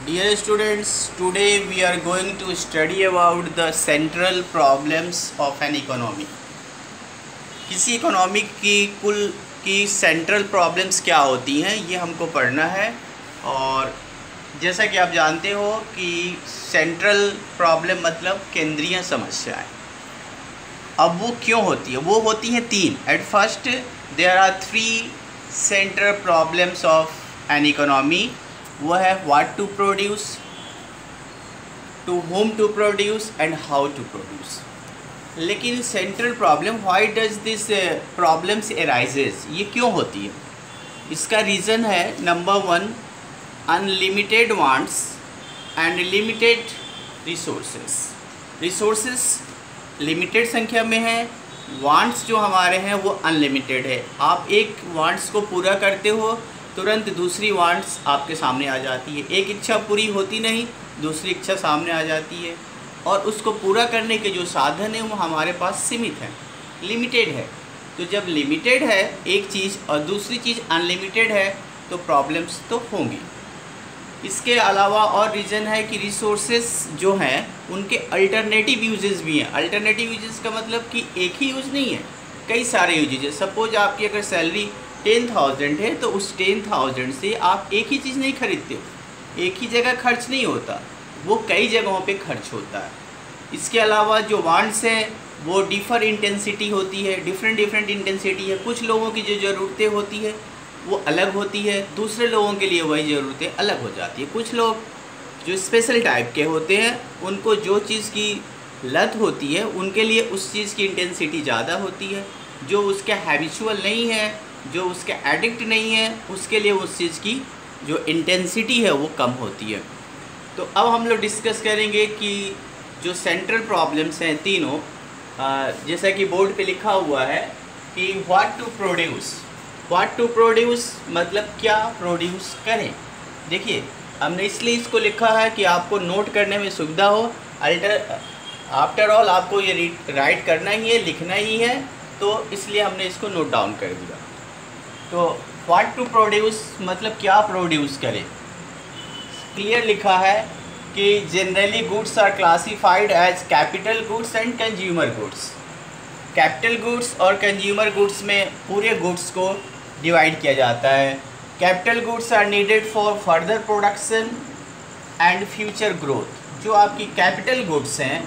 Dear students, today we are going to study about the central problems of an economy. किसी economy की central problems क्या होती हैं ये हमको पढ़ना है। और जैसा कि आप जानते हो कि सेंट्रल प्रॉब्लम मतलब केंद्रीय समस्याएं। अब वो क्यों होती है? वो होती हैं तीन। At first there are three central problems of an economy. वो है what to produce, to whom to produce and how to produce. लेकिन central problem why does this problems arises, ये क्यों होती है? इसका रीज़न है number one, unlimited wants and limited resources. Resources limited संख्या में है, वांट्स जो हमारे हैं वो अनलिमिटेड है। आप एक वांट्स को पूरा करते हो तुरंत दूसरी वांट्स आपके सामने आ जाती है। एक इच्छा पूरी होती नहीं, दूसरी इच्छा सामने आ जाती है। और उसको पूरा करने के जो साधन है वो हमारे पास सीमित है, लिमिटेड है। तो जब लिमिटेड है एक चीज़ और दूसरी चीज़ अनलिमिटेड है तो प्रॉब्लम्स तो होंगी। इसके अलावा और रीज़न है कि रिसोर्सेस जो हैं उनके अल्टरनेटिव यूजेस भी हैं। अल्टरनेटिव यूजेस का मतलब कि एक ही यूज़ नहीं है, कई सारे यूजेज है। सपोज आपकी अगर सैलरी 10,000 है तो उस 10,000 से आप एक ही चीज़ नहीं खरीदते हो, एक ही जगह खर्च नहीं होता, वो कई जगहों पे खर्च होता है। इसके अलावा जो वांट्स हैं वो डिफर इंटेंसिटी होती है, डिफरेंट इंटेंसिटी है। कुछ लोगों की जो ज़रूरतें होती है वो अलग होती है, दूसरे लोगों के लिए वही ज़रूरतें अलग हो जाती है। कुछ लोग जो स्पेशल टाइप के होते हैं उनको जो चीज़ की लत होती है उनके लिए उस चीज़ की इंटेंसिटी ज़्यादा होती है। जो उसके हैबिचुअल नहीं है, जो उसके एडिक्ट नहीं है, उसके लिए उस चीज़ की जो इंटेंसिटी है वो कम होती है। तो अब हम लोग डिस्कस करेंगे कि जो सेंट्रल प्रॉब्लम्स हैं तीनों, जैसा कि बोर्ड पे लिखा हुआ है कि what to produce. What to produce मतलब क्या प्रोड्यूस करें। देखिए हमने इसलिए इसको लिखा है कि आपको नोट करने में सुविधा हो। आफ्टर ऑल आपको ये राइट करना ही है, लिखना ही है, तो इसलिए हमने इसको नोट डाउन कर दिया। तो व्हाट टू प्रोड्यूस मतलब क्या प्रोड्यूस करें। क्लियर लिखा है कि generally goods are classified as capital goods and consumer goods. Capital goods और कंज्यूमर गुड्स में पूरे गुड्स को डिवाइड किया जाता है। Capital goods are needed for further production and future growth. जो आपकी कैपिटल गुड्स हैं,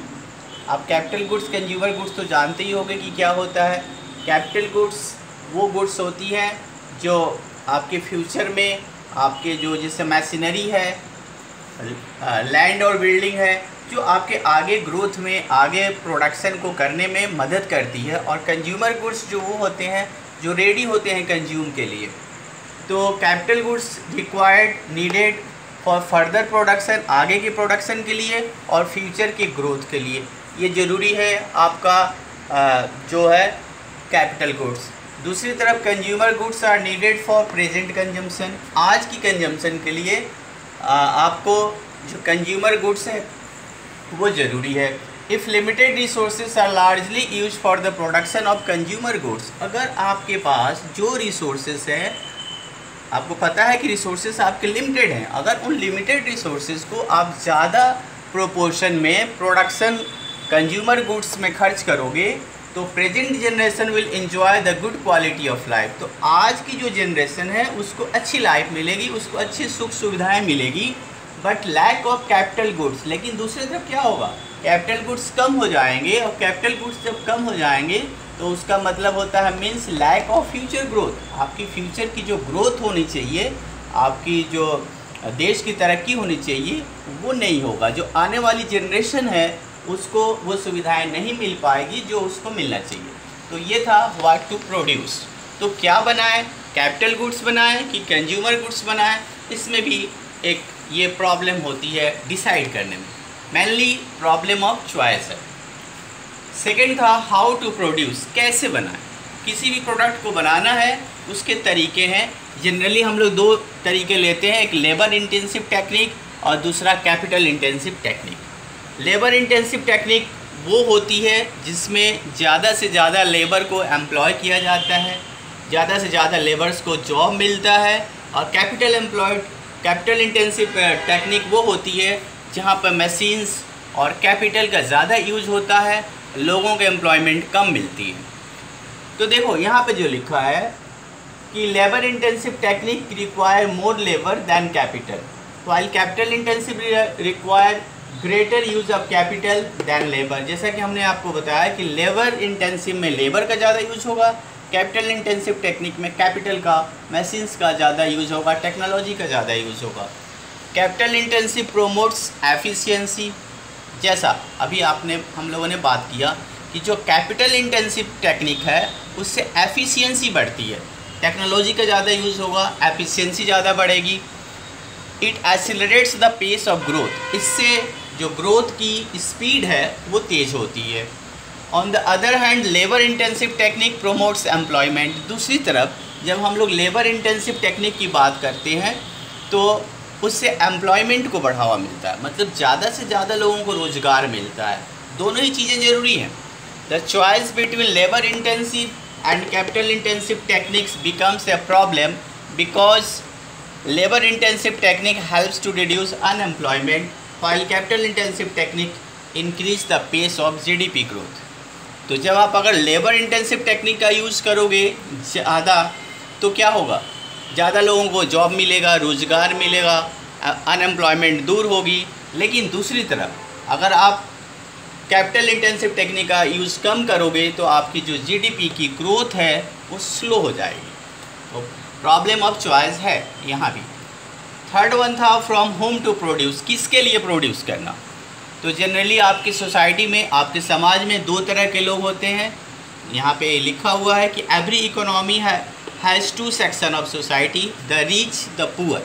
आप कैपिटल गुड्स कंज्यूमर गुड्स तो जानते ही होंगे कि क्या होता है। कैपिटल गुड्स वो गुड्स होती हैं जो आपके फ्यूचर में आपके जो जैसे मशीनरी है, लैंड और बिल्डिंग है, जो आपके आगे ग्रोथ में, आगे प्रोडक्शन को करने में मदद करती है। और कंज्यूमर गुड्स जो वो होते हैं जो रेडी होते हैं कंज्यूम के लिए। तो capital goods required, needed for further production, आगे के प्रोडक्शन के लिए और फ्यूचर की ग्रोथ के लिए ये ज़रूरी है आपका जो है कैपिटल गुड्स। दूसरी तरफ consumer goods are needed for present consumption. आज की कंजम्पशन के लिए आपको जो कंज्यूमर गुड्स है वो ज़रूरी है। If limited resources are largely use for the production of consumer goods. अगर आपके पास जो रिसोर्सेज हैं, आपको पता है कि रिसोर्सेज आपके लिमिटेड हैं, अगर उन लिमिटेड रिसोर्सेज को आप ज़्यादा प्रोपोर्शन में प्रोडक्शन कंज्यूमर गुड्स में खर्च करोगे तो present generation will enjoy the good quality of life. तो आज की जो जनरेशन है उसको अच्छी लाइफ मिलेगी, उसको अच्छी सुख सुविधाएं मिलेगी, but lack of capital goods. लेकिन दूसरी तरफ क्या होगा, कैपिटल गुड्स कम हो जाएंगे, और कैपिटल गुड्स जब कम हो जाएंगे तो उसका मतलब होता है means lack of future growth. आपकी फ्यूचर की जो ग्रोथ होनी चाहिए, आपकी जो देश की तरक्की होनी चाहिए वो नहीं होगा। जो आने वाली जनरेशन है उसको वो सुविधाएं नहीं मिल पाएगी जो उसको मिलना चाहिए। तो ये था व्हाट टू प्रोड्यूस। तो क्या बनाएं, कैपिटल गुड्स बनाएं कि कंज्यूमर गुड्स बनाएं, इसमें भी एक ये प्रॉब्लम होती है डिसाइड करने में, मेनली प्रॉब्लम ऑफ चॉइस है। सेकेंड था हाउ टू प्रोड्यूस, कैसे बनाएं। किसी भी प्रोडक्ट को बनाना है उसके तरीके हैं। जनरली हम लोग दो तरीके लेते हैं, एक लेबर इंटेंसिव टेक्निक और दूसरा capital intensive technique. Labour intensive technique वो होती है जिसमें ज़्यादा से ज़्यादा लेबर को एम्प्लॉय किया जाता है, ज़्यादा से ज़्यादा लेबर्स को जॉब मिलता है, और capital employed capital intensive technique वो होती है जहाँ पर मशीन्स और कैपिटल का ज़्यादा यूज होता है, लोगों के एम्प्लॉयमेंट कम मिलती है। तो देखो यहाँ पे जो लिखा है कि labour intensive technique require more labour than capital, while capital intensive require greater use of capital than labour. जैसा कि हमने आपको बताया कि लेबर इंटेंसिव में लेबर का ज़्यादा यूज होगा, कैपिटल इंटेंसिव टेक्निक में कैपिटल का, मशीन्स का ज़्यादा यूज होगा, टेक्नोलॉजी का ज़्यादा यूज होगा। कैपिटल इंटेंसिव प्रोमोट्स एफिशिएंसी, जैसा अभी हम लोगों ने बात किया कि जो कैपिटल इंटेंसिव टेक्निक है उससे एफिशिएंसी बढ़ती है, टेक्नोलॉजी का ज़्यादा यूज़ होगा, एफिशिएंसी ज़्यादा बढ़ेगी। It accelerates the pace of growth, इससे जो ग्रोथ की स्पीड है वो तेज़ होती है। On the other hand labour intensive technique promotes employment, दूसरी तरफ जब हम लोग लेबर इंटेंसिव टेक्निक की बात करते हैं तो उससे एम्प्लॉयमेंट को बढ़ावा मिलता है, मतलब ज़्यादा से ज़्यादा लोगों को रोज़गार मिलता है। दोनों ही चीज़ें ज़रूरी हैं। The choice between labour intensive and capital intensive techniques becomes a problem because labor intensive technique helps to reduce unemployment while capital intensive technique increase the pace of GDP growth। तो जब आप अगर लेबर इंटेंसिव टेक्निक का use करोगे ज़्यादा तो क्या होगा, ज़्यादा लोगों को जॉब मिलेगा, रोज़गार मिलेगा, अनएम्प्लॉयमेंट दूर होगी। लेकिन दूसरी तरफ अगर आप कैपिटल इंटेंसिव टेक्निक का यूज़ कम करोगे तो आपकी जो जीडीपी की ग्रोथ है वो स्लो हो जाएगी। तो प्रॉब्लम ऑफ चॉइस है यहाँ भी। थर्ड वन था फ्रॉम होम टू प्रोड्यूस, किसके लिए प्रोड्यूस करना। तो जनरली आपकी सोसाइटी में, आपके समाज में दो तरह के लोग होते हैं। यहाँ पे लिखा हुआ है कि every economy has two section of society, the rich the poor,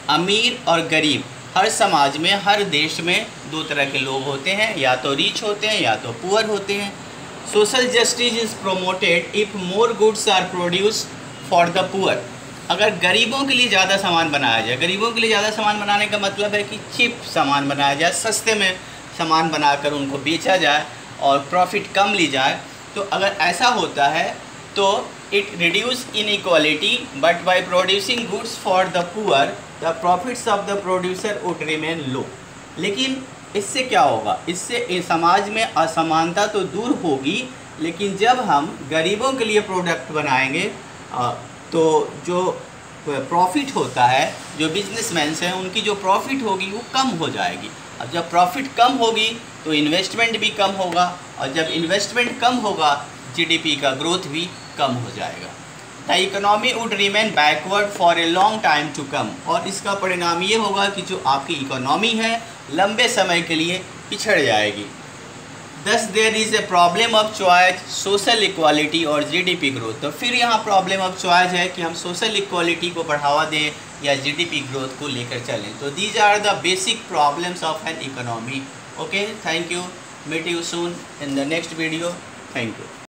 अमीर और गरीब। हर समाज में, हर देश में दो तरह के लोग होते हैं, या तो रिच होते हैं या तो पुअर होते हैं। Social justice is promoted if more goods are produce for the poor, अगर गरीबों के लिए ज़्यादा सामान बनाया जाए। गरीबों के लिए ज़्यादा सामान बनाने का मतलब है कि चीप सामान बनाया जाए, सस्ते में सामान बनाकर उनको बेचा जाए और प्रॉफिट कम ली जाए। तो अगर ऐसा होता है तो it reduce inequality, but by producing goods for the poor the profits of the producer would remain low. लेकिन इससे क्या होगा, इससे समाज में असमानता तो दूर होगी, लेकिन जब हम गरीबों के लिए प्रोडक्ट बनाएंगे तो जो प्रॉफिट होता है, जो बिजनेसमैन हैं उनकी जो प्रॉफिट होगी वो कम हो जाएगी। अब जब प्रॉफिट कम होगी तो इन्वेस्टमेंट भी कम होगा, और जब इन्वेस्टमेंट कम होगा जीडीपी का ग्रोथ भी कम हो जाएगा। The economy would remain backward for a long time to come, और इसका परिणाम ये होगा कि जो आपकी इकोनॉमी है लंबे समय के लिए पिछड़ जाएगी। Thus there is a problem of choice, social equality और जीडीपी ग्रोथ। तो फिर यहाँ प्रॉब्लम ऑफ चॉइस है कि हम सोशल इक्वालिटी को बढ़ावा दें या जीडीपी ग्रोथ को लेकर चलें। तो these are the basic problems of an economy. Okay, thank you, meet you soon in the next video. Thank you.